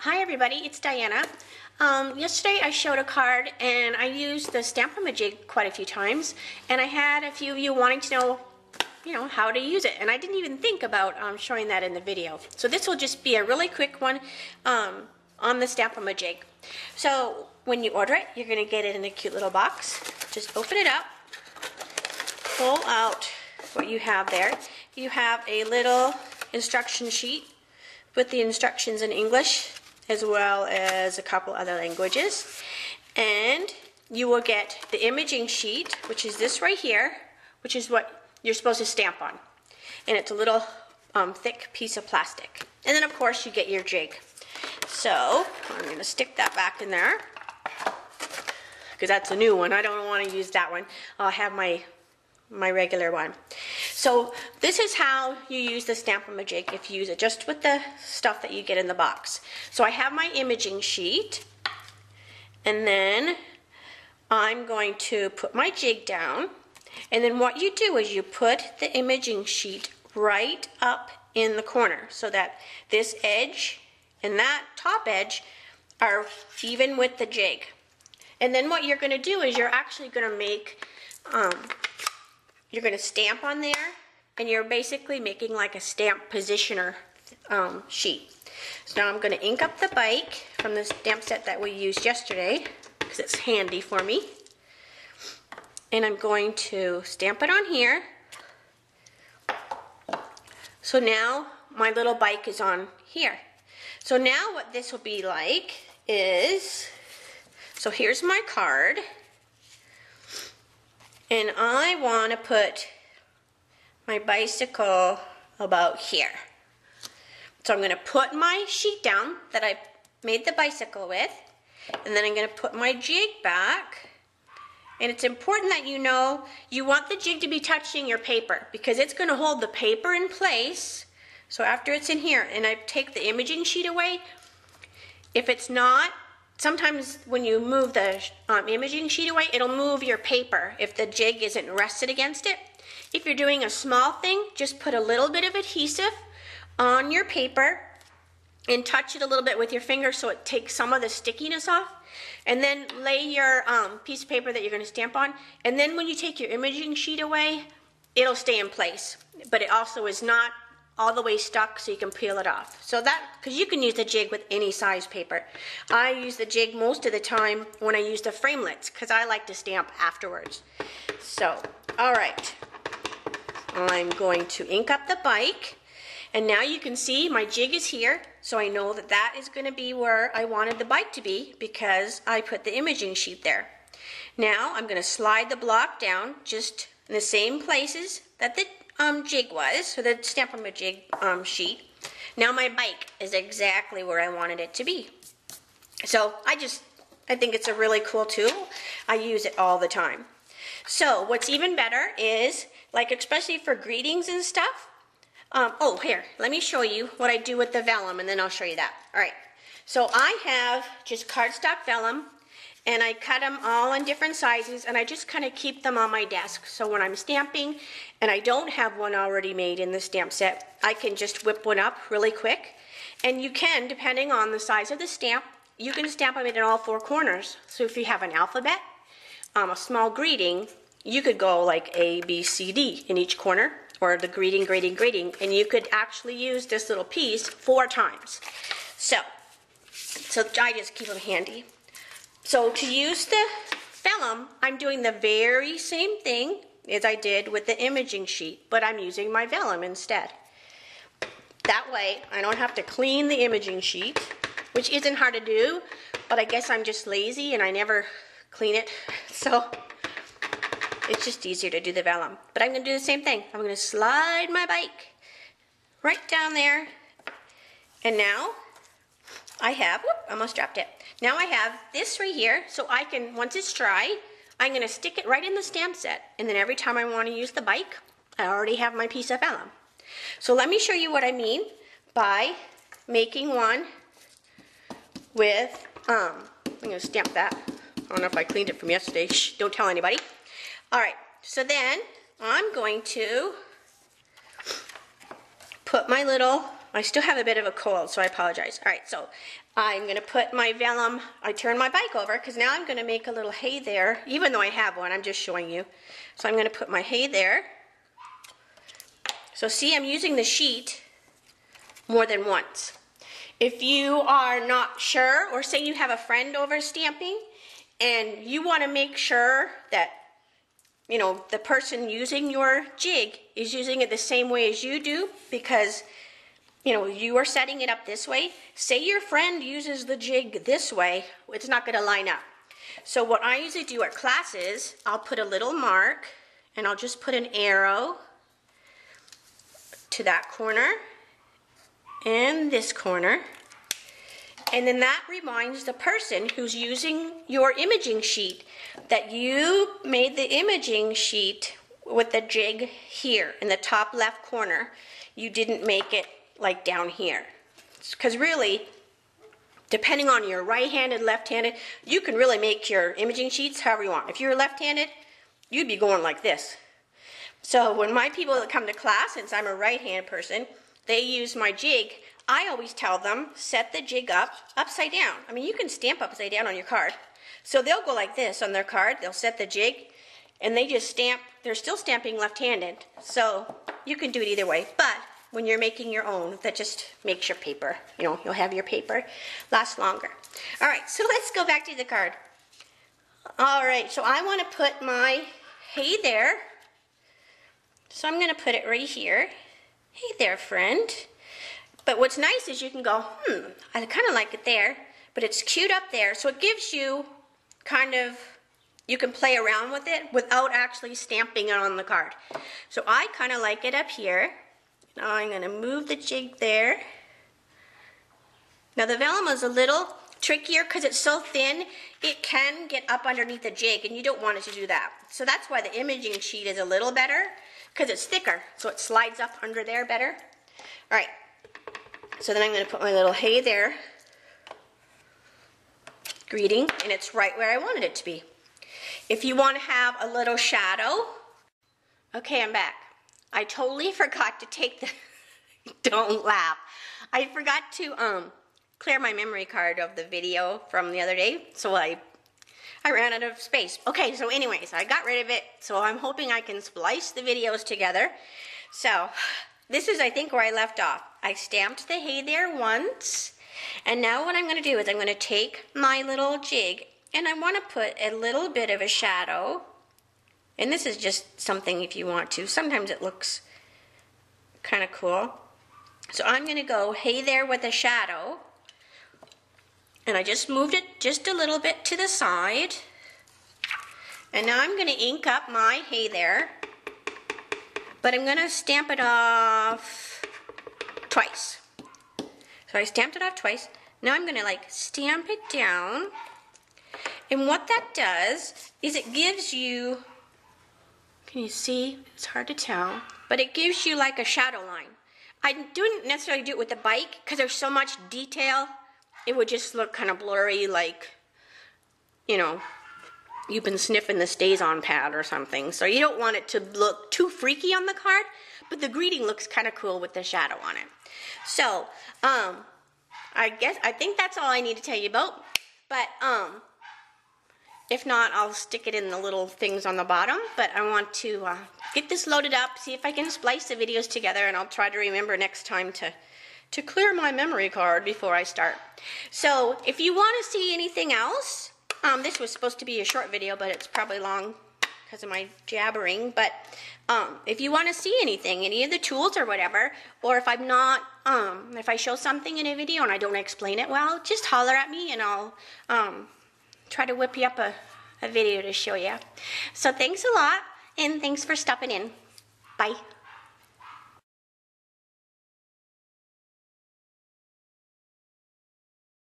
Hi everybody, it's Diana. Yesterday I showed a card and I used the Stamp-a-ma-jig quite a few times, and I had a few of you wanting to know, how to use it, and I didn't even think about showing that in the video. So this will just be a really quick one on the Stamp-a-ma-jig. So when you order it, you're going to get it in a cute little box. Just open it up, pull out what you have there. You have a little instruction sheet with the instructions in English, as well as a couple other languages, and you will get the imaging sheet, which is this right here, which is what you're supposed to stamp on, and it's a little thick piece of plastic. And then of course you get your jig. So I'm going to stick that back in there because that's a new one. I don't want to use that one. I'll have my regular one. So this is how you use the Stamp-a-ma-jig if you use it just with the stuff that you get in the box. So I have my imaging sheet, and then I'm going to put my jig down, and then what you do is you put the imaging sheet right up in the corner so that this edge and that top edge are even with the jig. And then what you're going to do is you're actually going to make you're going to stamp on there, and you're basically making like a stamp positioner sheet. So now I'm going to ink up the bike from the stamp set that we used yesterday because it's handy for me. And I'm going to stamp it on here. So now my little bike is on here. So now what this will be like is, so here's my card. And I want to put my bicycle about here. So I'm going to put my sheet down that I made the bicycle with, and then I'm going to put my jig back. And it's important that you know you want the jig to be touching your paper because it's going to hold the paper in place. So after it's in here and I take the imaging sheet away, if it's not, sometimes when you move the imaging sheet away, it'll move your paper if the jig isn't rested against it. If you're doing a small thing, just put a little bit of adhesive on your paper and touch it a little bit with your finger so it takes some of the stickiness off. And then lay your piece of paper that you're going to stamp on. And then when you take your imaging sheet away, it'll stay in place. But it also is not all the way stuck, so you can peel it off. So that, because you can use the jig with any size paper. I use the jig most of the time when I use the framelits because I like to stamp afterwards. So, all right, I'm going to ink up the bike, and now you can see my jig is here, so I know that that is going to be where I wanted the bike to be because I put the imaging sheet there. Now I'm going to slide the block down just in the same places that the jig was, so the Stamp-a-ma-jig sheet. Now my bike is exactly where I wanted it to be. So I think it's a really cool tool. I use it all the time. So what's even better is, like especially for greetings and stuff, oh here, let me show you what I do with the vellum and then I'll show you that. Alright, so I have just cardstock vellum, and I cut them all in different sizes, and I just kind of keep them on my desk. So when I'm stamping and I don't have one already made in the stamp set, I can just whip one up really quick. And you can, depending on the size of the stamp, you can stamp them in all four corners. So if you have an alphabet, a small greeting, you could go like A, B, C, D in each corner, or the greeting, and you could actually use this little piece 4 times. So I just keep them handy. So to use the vellum, I'm doing the very same thing as I did with the imaging sheet, but I'm using my vellum instead. That way, I don't have to clean the imaging sheet, which isn't hard to do, but I guess I'm just lazy and I never clean it, so it's just easier to do the vellum. But I'm going to do the same thing. I'm going to slide my bike right down there, and now I have, whoop, almost dropped it. Now I have this right here, so I can, once it's dry, I'm going to stick it right in the stamp set, and then every time I want to use the bike, I already have my piece of vellum. So let me show you what I mean by making one with, I'm going to stamp that. I don't know if I cleaned it from yesterday. Shh, don't tell anybody. All right, so then I'm going to put my little, I still have a bit of a cold, so I apologize. All right, so I'm going to put my vellum, I turn my bike over because now I'm going to make a little hay there, even though I have one, I'm just showing you. So I'm going to put my hay there. So see, I'm using the sheet more than once. If you are not sure, or say you have a friend over stamping, and you want to make sure that, you know, the person using your jig is using it the same way as you do, because you know, you are setting it up this way. Say your friend uses the jig this way, it's not going to line up. So what I usually do at classes, I'll put a little mark and I'll just put an arrow to that corner and this corner. And then that reminds the person who's using your imaging sheet that you made the imaging sheet with the jig here in the top left corner. You didn't make it like down here. Because really, depending on your right-handed, left-handed, you can really make your imaging sheets however you want. If you're left-handed, you'd be going like this. So when my people that come to class, since I'm a right-handed person, they use my jig, I always tell them, set the jig up upside down. I mean, you can stamp upside down on your card. So they'll go like this on their card, they'll set the jig, and they just stamp, they're still stamping left-handed. So you can do it either way, but when you're making your own, that just makes your paper, you know, you'll have your paper last longer. All right, so let's go back to the card. All right, so I want to put my hey there. So I'm going to put it right here. Hey there, friend. But what's nice is you can go, I kind of like it there, but it's queued up there, so it gives you kind of, you can play around with it without actually stamping it on the card. So I kind of like it up here. Now I'm going to move the jig there. Now the vellum is a little trickier because it's so thin, it can get up underneath the jig and you don't want it to do that. So that's why the imaging sheet is a little better, because it's thicker, so it slides up under there better. All right, so then I'm going to put my little hey there, greeting, and it's right where I wanted it to be. If you want to have a little shadow, okay, I'm back. I totally forgot to take the, don't laugh. I forgot to clear my memory card of the video from the other day, so I ran out of space. Okay, so anyways, I got rid of it, so I'm hoping I can splice the videos together. So, this is, I think, where I left off. I stamped the hey there once, and now what I'm going to do is I'm going to take my little jig, and I want to put a little bit of a shadow. And this is just something if you want to. Sometimes it looks kind of cool. So I'm going to go hey there with a shadow. And I just moved it just a little bit to the side. And now I'm going to ink up my hey there. But I'm going to stamp it off twice. So I stamped it off twice. Now I'm going to like stamp it down. And what that does is it gives you, can you see? It's hard to tell, but it gives you like a shadow line. I didn't necessarily do it with the bike because there's so much detail. It would just look kind of blurry, like, you know, you've been sniffing the stays-on pad or something. So you don't want it to look too freaky on the card, but the greeting looks kind of cool with the shadow on it. So, I think that's all I need to tell you about. But, if not, I'll stick it in the little things on the bottom, but I want to get this loaded up, see if I can splice the videos together, and I'll try to remember next time to clear my memory card before I start. So if you want to see anything else, this was supposed to be a short video, but it's probably long because of my jabbering, but if you want to see anything, any of the tools or whatever, or if I'm not, if I show something in a video and I don't explain it well, just holler at me and I'll try to whip you up a video to show you. So thanks a lot, and thanks for stopping in. Bye.